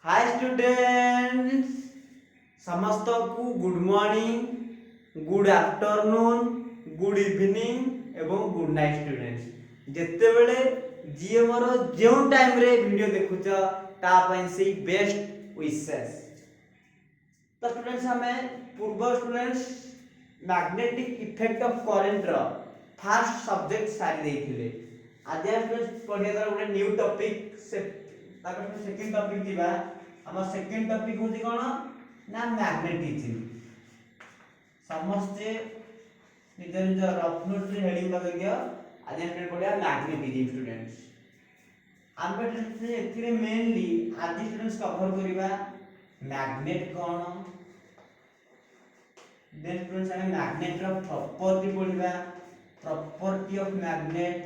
Hi students समस्त को good morning good afternoon good evening एवं गुड नाइट स्टूडेंट्स जेते बेले जी मोर जो टाइम रे वीडियो देखुच ता पई से बेस्ट विशेस। तो स्टूडेंट्स हमें पूर्व students magnetic effect of current रो फर्स्ट सब्जेक्ट सारी देथिले। आज स्टूडेंट्स पढिया गोटे न्यू टॉपिक से तापर सेकंड टॉपिक दिबा। हम सेकंड टॉपिक होची कोन ना मैग्नेटिज्म। समस्ते निज निज रफ नोट रे हेडिंग लगा दियो। आज स्टूडेंट पढिया मैग्नेटिज्म स्टूडेंट्स। हम एथिरे मेनली आज स्टूडेंट्स कवर करिबा मैग्नेट कोन देन स्टूडेंट्स हमें मैग्नेट रो प्रॉपर्टी पढिबा property of magnet.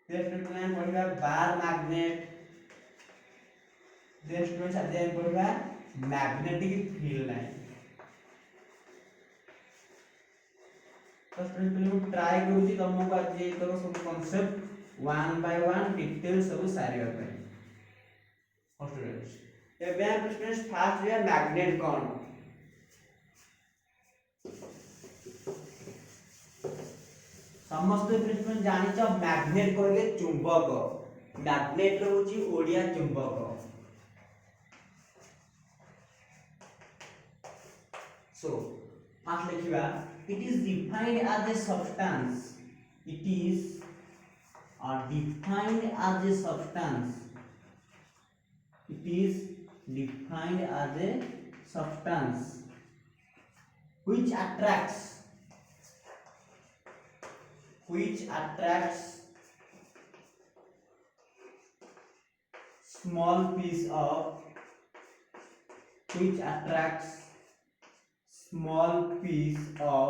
Then students हमें पढिबा बार मैग्नेट। देन स्टूडेंट्स आज हम पढिबा मैग्नेटिक फील्ड लाइन। तो स्टूडेंट्स पहले मैं ट्राई करूची तुमको आज ये तो सब concept one by one detail सब सारी पे। स्टूडेंट्स एबे हम स्टूडेंट्स फर्स्ट जे मैग्नेट कोन समस्त स्टूडेंट जानि छ मैग्नेट कहले चुंबक। मैग्नेट होची ओडिया चुंबक। So, first लिखिबा it is defined as a substance. It is defined as a substance. It is defined as a substance which attracts small piece of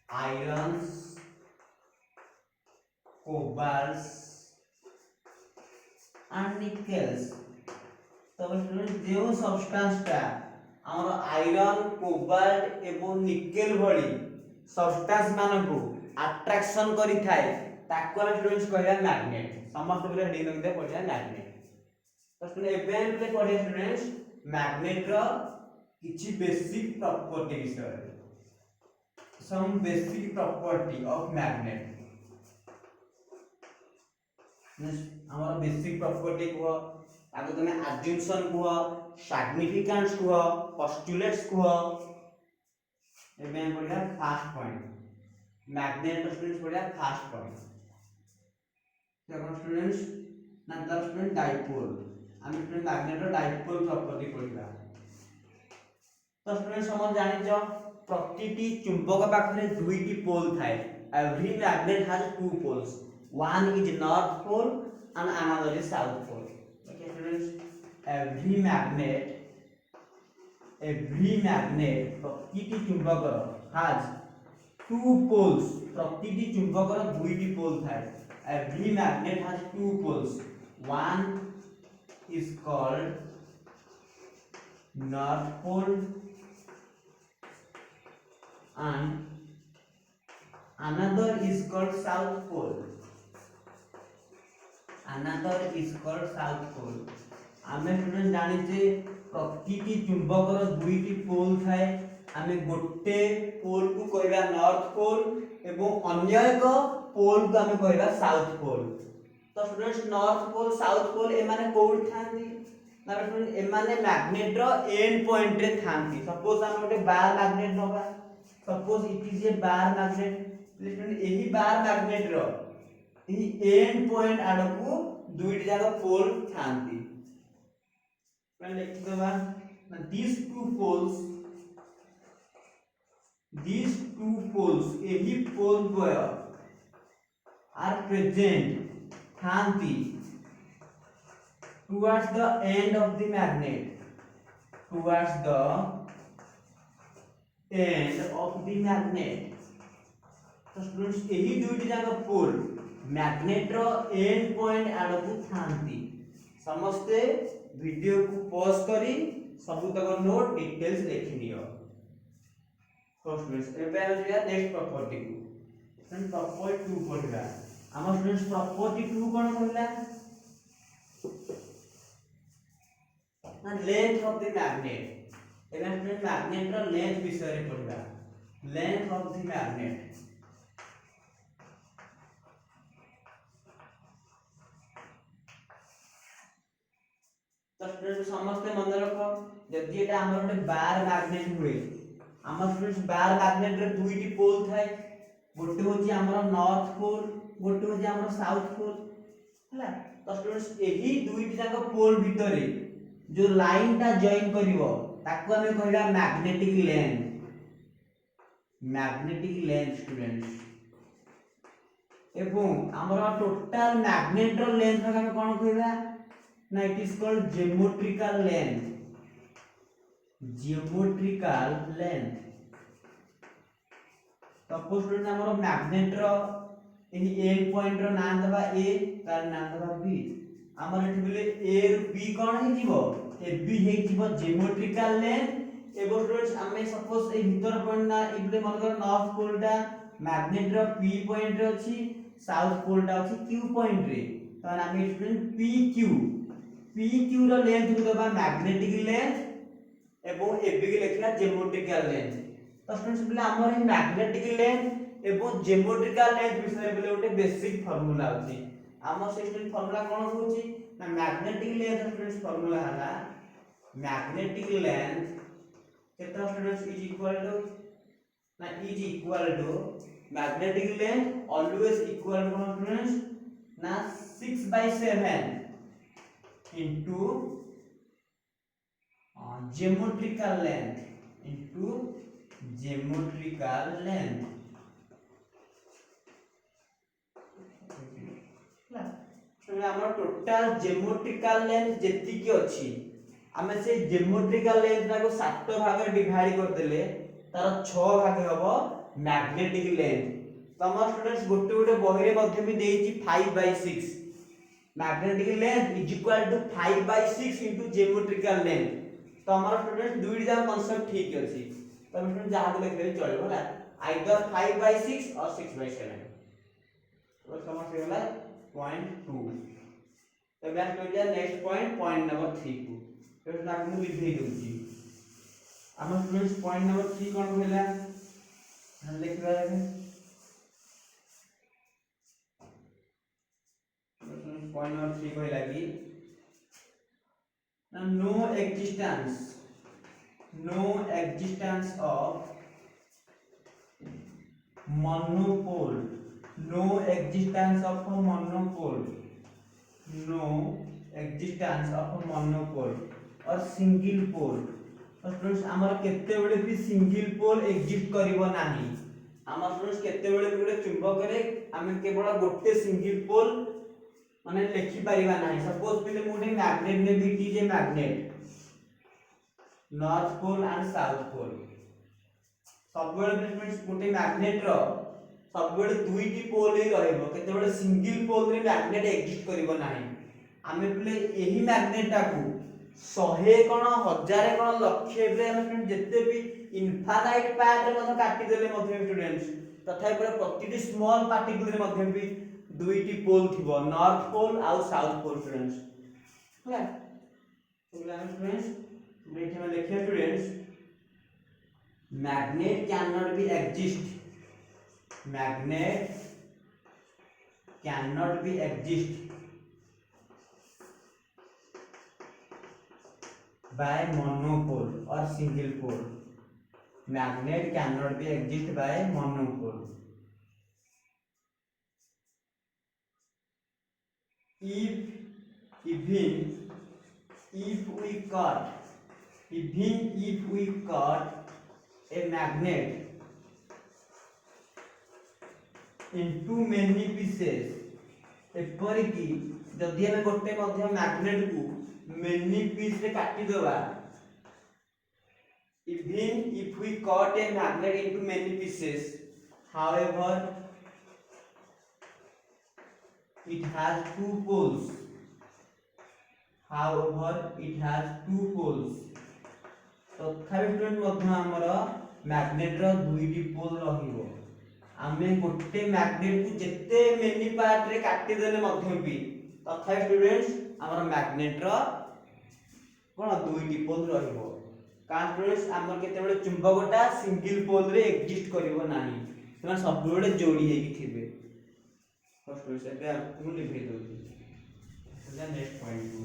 irons, cobalts and nickels। तो student जो substance टा हमर iron cobalt एवं nickel भली substance मान को attraction करी थाए ताको स्टूडेंट्स कहया मैग्नेट। समस्त गुरे हेडिंग लग दे पढिया मैग्नेट। तो स्टूडेंट इवेंट पे पढिया स्टूडेंट्स मैग्नेट रो किछि बेसिक प्रॉपर्टी विषय। Some basic property of magnet हमर बेसिक प्रॉपर्टी को आगो तमे अज्यूम्पशन को सिग्निफिकेंस को पोस्टुलेट्स को एबे हम पढिया फर्स्ट पॉइंट मैग्नेट स्टूडेंट्स पढिया फर्स्ट पॉइंट। देखो स्टूडेंट्स नंतर स्टूडेंट डाइपोल हम स्टूडेंट मैग्नेट रो डाइपोल प्रॉपर्टी पढिबा। तो स्टूडेंट्स हम जानि छ प्रतिटी चुंबक पाखरे दुईटी पोल थाए। Every magnet has two poles one is north pole and another is south pole। okay students every magnet प्रतिटी चुंबक has two poles। प्रतिटी चुंबक दुईटी पोल थाए। every magnet has two poles one is called north pole and another is called south pole। आमे student जानि जे प्रतिटी चुंबक रो दुईटी pole थाए। आमे गोटे पोल को कहबा नॉर्थ पोल एवं अन्य एक पोल को आमे कहबा साउथ पोल। तो students north pole south pole ए माने कोड थांती ना स्टूडेंट ए माने मैग्नेट रो एंड पॉइंट रे थांती। सपोज हम गोटे बार मैग्नेट नबा suppose it is a bar magnet student एही बार मैग्नेट रो एंड पॉइंट आडको दुईटी जागा पोल थांती। मैं लिख देबा these two poles एही पोल द्वय are present थांती towards the end of the magnet तो स्टूडेंट्स एही दुईटी जागा पोल मैग्नेट रो एंड पॉइंट आडको थांती। समस्ते वीडियो को पॉज करी सब तक नोट डिटेल्स लिखि दियो। तो स्टूडेंट्स एबे हम जिया नेक्स्ट प्रॉपर्टी को फ्रेंड प्रॉपर्टी 2 पढिबा। हम स्टूडेंट्स प्रॉपर्टी 2 कोन कहला ना लेंथ ऑफ द मैग्नेट एबे स्टूडेंट मैग्नेट रो लेंथ विषय रे पढिबा लेंथ ऑफ द मैग्नेट तो स्टूडेंट समस्त मन रखो जदि एटा हमर गोटे बार मैग्नेट हुए हमर स्टूडेंट्स बार मैग्नेट रे दुईटी पोल थाए गोटे होची हमर नॉर्थ पोल गोटे होची हमर साउथ पोल हला तो स्टूडेंट्स एही दुईटी जाक पोल भितरे जो लाइन टा जॉइन करिवो ताको हमें कहला मैग्नेटिक लेंथ स्टूडेंट्स एवं हमर टोटल मैग्नेट रो लेंथ हम कोन कहबा ना it is called geometrical length suppose student हमर मैग्नेट रो एही एंड पॉइंट रो नाम दबा ए तार नाम दबा बी हमर एठी बोले ए रो बी कोन हे जीवो ए बी हे जीवो ज्योमेट्रिकल लेंथ एबो स्टूडेंट्स हमें सपोज ए भीतर पॉइंट ना इबले मन कर नॉर्थ पोल टा मैग्नेट रो पी पॉइंट रे अछि साउथ पोल टा अछि क्यू पॉइंट रे तो हमें student P Q rho length को दबा मैग्नेटिक लेंथ एवं एबी के लिखला ज्योमेट्रिकल लेंथ तो स्टूडेंट्स बोले हमर ए मैग्नेटिक लेंथ एवं ज्योमेट्रिकल लेंथ विषय बोले ओटे बेसिक फार्मूला अछि हमर स्टूडेंट फार्मूला कोन होछि ना मैग्नेटिक लेंथ स्टूडेंट्स फार्मूला हला मैग्नेटिक लेंथ कितना students is equal to magnetic length always equal to students ना 6/7 into geometrical length into geometrical length हमर टोटल ज्योमेट्रिकल लेंथ जेति की अछि हमें से ज्योमेट्रिकल लेंथ को 7 भाग डिवाइड कर देले तार 6 भाग हबो मैग्नेटिक लेंथ तो हमर स्टूडेंट्स गोटे गोटे बही रे मध्य भी देछि 5/6 magnetic length is equal to 5/6 into geometrical length तो हमारा स्टूडेंट दुईटी जा कांसेप्ट ठीक अछि तो हम स्टूडेंट जहां को लिखले चलबो होला आइदर 5/6 और 6/7 तो समझ होला 0.2 तो मैं कर दिया नेक्स्ट पॉइंट नंबर 3 को तो ना को लिख देउची हम स्टूडेंट्स पॉइंट नंबर 3 कोन कहला हम लिखबा पॉइंट नंबर 3 कहला कि no existence of monopole no existence of a monopole और सिंगल पोल तो स्टूडेंट्स हमर केते बेले भी सिंगल पोल एग्जिस्ट करिवो नाही हमर स्टूडेंट्स केते बेले भी चुंबक रे हम केवल गोटे सिंगल पोल माने लिखि परिबा नाही सपोज पहिले मोटे मैग्नेट ने भी टी जे magnet north pole and south pole सब बेले स्टूडेंट्स मोटे मैग्नेट रो सब बेले दुईटी पोल ही रहइबो केते बेले सिंगल पोल रे मैग्नेट एग्जिस्ट करिवो नाही हमें पहिले एही मैग्नेट टाकू 100 कोन 1000 कोन लक्ष एबे हम स्टूडेंट जत्ते भी इनफाइनाइट पार्ट रे मधे काटी देले मधे स्टूडेंट्स तथापि पूरा प्रतिटी स्मॉल पार्टिकल रे मधे भी दुईटी पोल थिबो नॉर्थ पोल और साउथ पोल स्टूडेंट्स ହେଲା तो हम स्टूडेंट्स देखिए मैं लिखिए students magnet cannot be exist by monopole or single pole magnet cannot be exist by monopole even if we cut a magnet into many pieces एपरिकी जदि हम गोटे मध्य मैग्नेट को मेनी पीस रे काटी देबा even if we cut a magnet into many pieces however it has two poles तथापि student मध्य हमर magnet रो दुईटी पोल रहिबो आमे गोटे मैग्नेट को जत्ते मेनी पार्ट रे काटी देले मध्य भी तथापि स्टूडेंट्स हमर मैग्नेट रो कोन दुईटी पोल रहइबो कारण स्टूडेंट्स हमर केतेबेले चुंबकटा सिंगल पोल रे एग्जिस्ट करिवो नाही तमे सब बेले जोड़ी हेकी थिबे फर्स्ट स्टूडेंट्स एबे आपको लिखै दउची सेटा नेक्स्ट पॉइंट को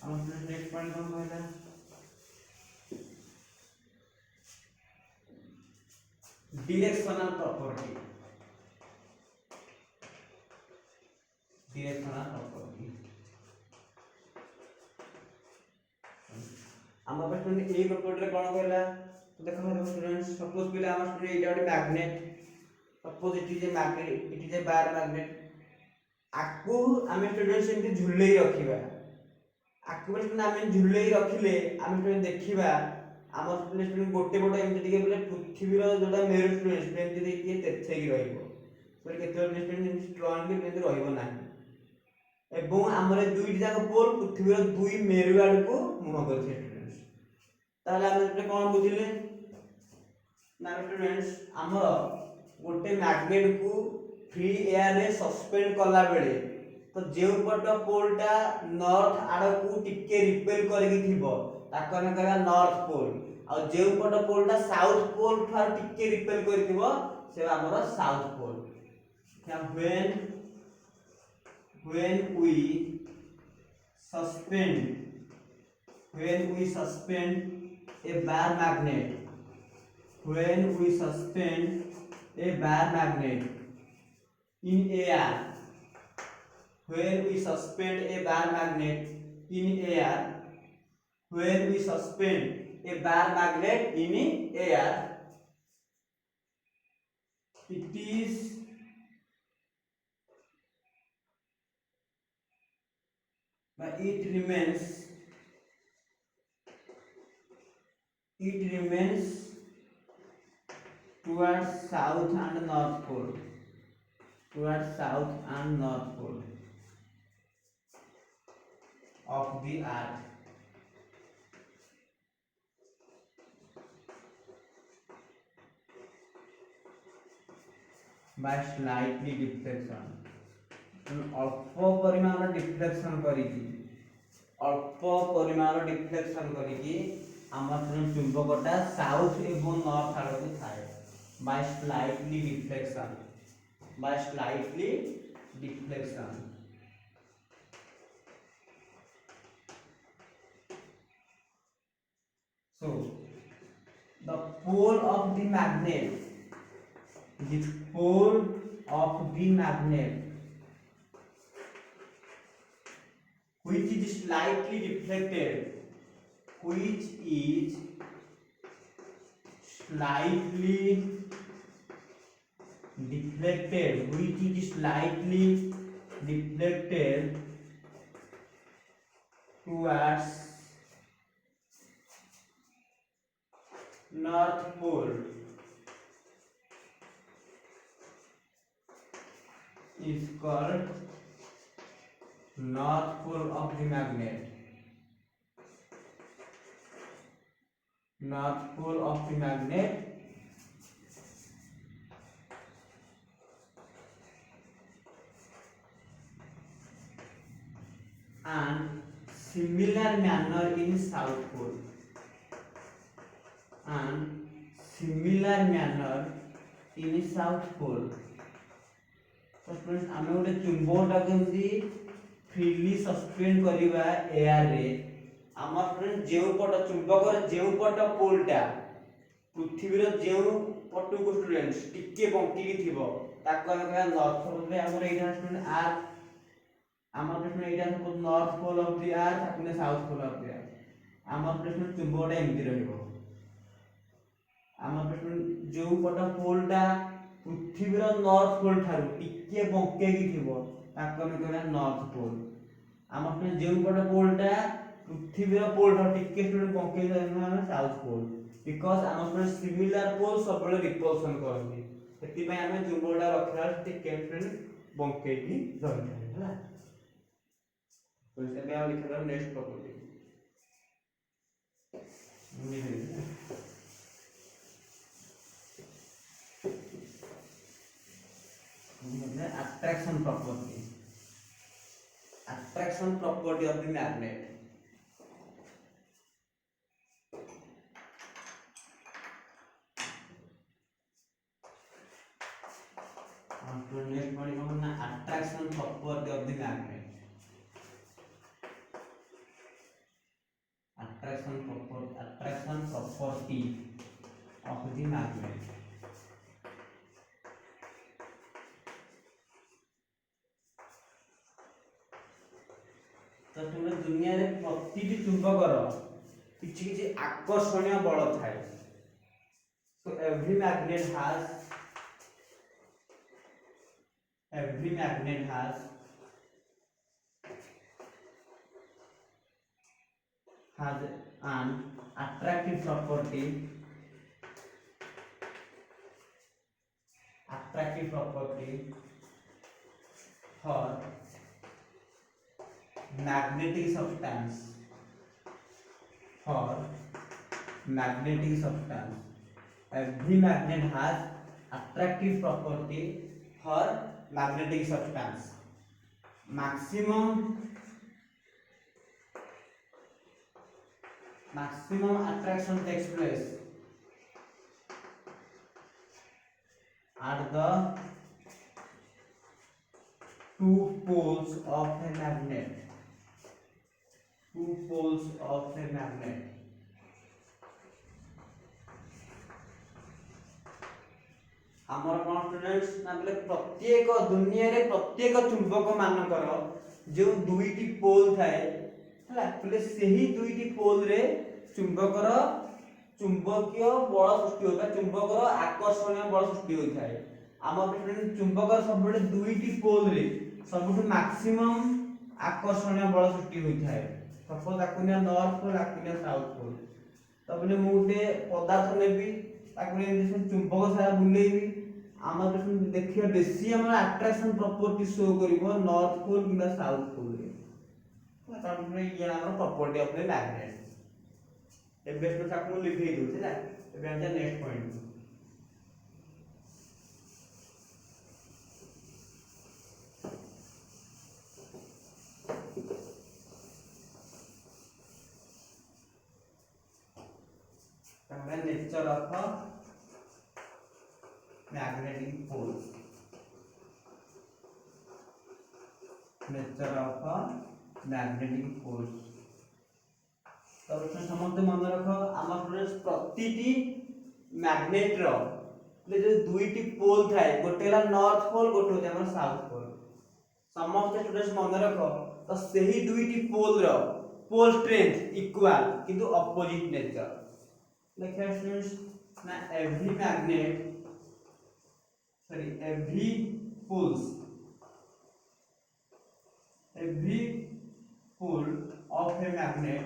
हम नेक्स्ट पॉइंट कोन कहला directional property हम अपन ए प्रॉपर्टी रे कोन कहला तो देखो स्टूडेंट्स सपोज पहले हम स्टूडेंट एटा एक magnet suppose it is a magnet it is a bar magnet आकु हम स्टूडेंट्स एमती झुलई रखिबा आकु स्टूडेंट हम झुलई रखिले हम स्टूडेंट देखिबा हम स्टूडेंट गोटे गोटे एमती टिके बोले पृथ्वी रो जोटा मेरु स्टूडेंट एमती देखि तेथै की रहइबो पर केते स्टूडेंट स्ट्रांगली एमती रहइबो नाही एवं हमरे दुईटी जाक पोल पृथ्वी रो दुई मेरु आड़ को मुह करछे स्टूडेंट्स ताले हम एते कोन बुझिले ना स्टूडेंट्स हमर गोटे मैग्नेट को फ्री एयर रे सस्पेंड कला बेले तो जे पट पोलटा नॉर्थ आड़ को टिके रिपेल करके थिबो ताको हम कहबा नॉर्थ पोल आ जे पट पोलटा साउथ पोल थार टिके रिपेल करथिबो से हमर साउथ पोल क्या when we suspend a bar magnet in air when we suspend a bar magnet in air it is but it remains towards south and north pole of the earth by slightly deflection अल्प परिमाण deflection करिकी हमर चुंबकटा south एवं north आड़ को थाए by slightly deflection so the pole of the magnet which is slightly deflected towards north pole is called north pole of the magnet and similar manner in south pole तो friends आमे गोटे चुंबकटा केमती freely suspend करिवा air रे हमर friend जेउ पट चुंबक रे जेउ पट पोलटा पृथ्वी रो जेउ पटु को स्टूडेंट्स टिके बंकी थिबो ताको हम कहबा नॉर्थ पोल रे हमर एटा स्टूडेंट अर्थ हमर स्टूडेंट एटा north pole of the earth अपने south pole of the earth हमर स्टूडेंट चुंबकटा एमती रहइबो हमर स्टूडेंट जेउ पट पोलटा पृथ्वी रो नॉर्थ पोल थारु टिके बंके की थिबो ताको हम कहबा नॉर्थ पोल हमर स्टूडेंट जेउ पट पोलटा पृथ्वी रो पोल थारु टिके स्टूडेंट बंके की हम साउथ पोल बिकॉज़ हमर स्टूडेंट सिमिलर पोल सब रिपल्सन करନ୍ତି सेति पय हम चुंबकटा रखला टिके स्टूडेंट बंके की रहथि हला तो इसे हम लिखला next property attraction property of the magnet next point कौन ना attraction property of the magnet attraction property of the magnet तो तुम दुनिया रे प्रति चुंबकर किछि किछि आकर्षणीय बल थाए so every magnet has an attractive property for magnetic substance every magnet has attractive property for magnetic substance maximum attraction takes place at the two poles of a magnet आमर कोन स्टूडेंट्स ना बोले प्रत्येक दुनिया रे प्रत्येक चुंबक मानकर जो दुईटी पोल थाए हला बोले सेही दुईटी पोल रे चुंबकर चुंबकीय बल सृष्टि होता चुंबकर आकर्षणीय बल सृष्टि होता है आमर स्टूडेंट चुंबकर सब बले दुईटी पोल रे सबुठ मैक्सिमम आकर्षणीय बल सृष्टि होता है सपोज आकुनिया नॉर्थ पोल आकुनिया साउथ पोल तब ने मुटे पदार्थ नेबी ताकने चुंबक सारा बुलेबी आम देखिए बेसी आम अट्रैक्शन प्रॉपर्टी शो करिवो नॉर्थ पोल किबा साउथ पोल रे कारण ये आम प्रॉपर्टी ऑफ द मैग्नेट एबे तो ताकू लिखै दउ छै ना एबे हम जा next point nature of a magnetic poles तो समस्त मन रख आम स्टूडेंट्स प्रतिटी मैग्नेट रो जो दुईटी पोल थाए गोटे नॉर्थ पोल गोटे होते हमर साउथ पोल समस्त स्टूडेंट्स मन रख तो सही दुईटी पोल रो पोल स्ट्रेंथ इक्वल किंतु opposite nature like students na every pole of a magnet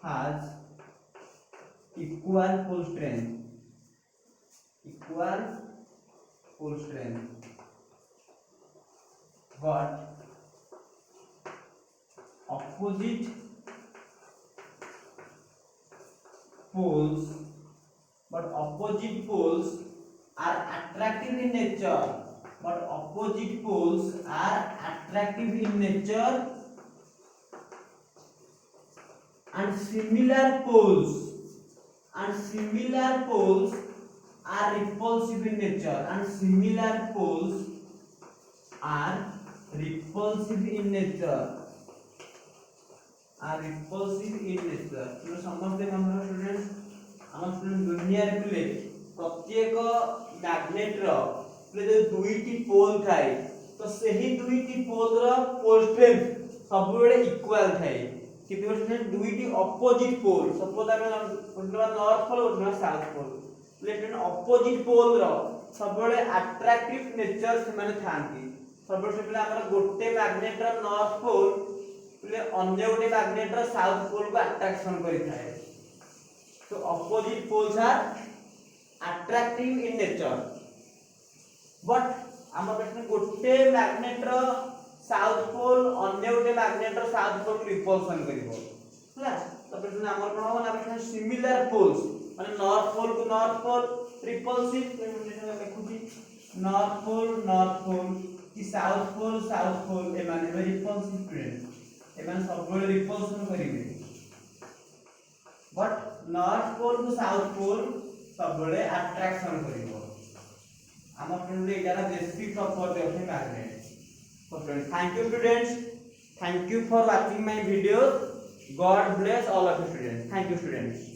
has equal pole strength but opposite poles are attractive in nature and similar poles are repulsive in nature तो समझते हम students हम student दुनिया रे play प्रत्येक magnet रो play जो दुईटी pole थाए तो सही दुईटी पोल रो पोल स्ट्रेंथ सब बेले इक्वल थाए किंतु स्टूडेंट दुईटी अपोजिट पोल सपोज हम नॉर्थ पोल और साउथ पोल प्ले स्टूडेंट अपोजिट पोल रो सब बेले अट्रैक्टिव नेचर से माने थांती सब बेले हमर गोटे मैग्नेट रो नॉर्थ पोल अन्य गोटे मैग्नेट रो साउथ पोल को अट्रैक्शन करि थाए तो opposite poles are attractive in nature but हम प्रश्न गोटे मैग्नेट रो साउथ पोल अन्य गोटे मैग्नेट रो साउथ पोल को रिपल्सन करिवो हला तो प्रश्न हमर कोन हो ना प्रश्न सिमिलर पोल्स माने नॉर्थ पोल को नॉर्थ पोल रिपल्सिव लिखुची नॉर्थ पोल कि साउथ पोल ए माने रिपल्सिव फ्रेंड एमन सब रिपल्सन करिवे बट नॉर्थ पोल को साउथ पोल सब बड़े अट्रैक्शन करिवो आम फ्रेंड एटार basic property of magnet so friends thank you students thank you for watching my video god bless all of you students thank you students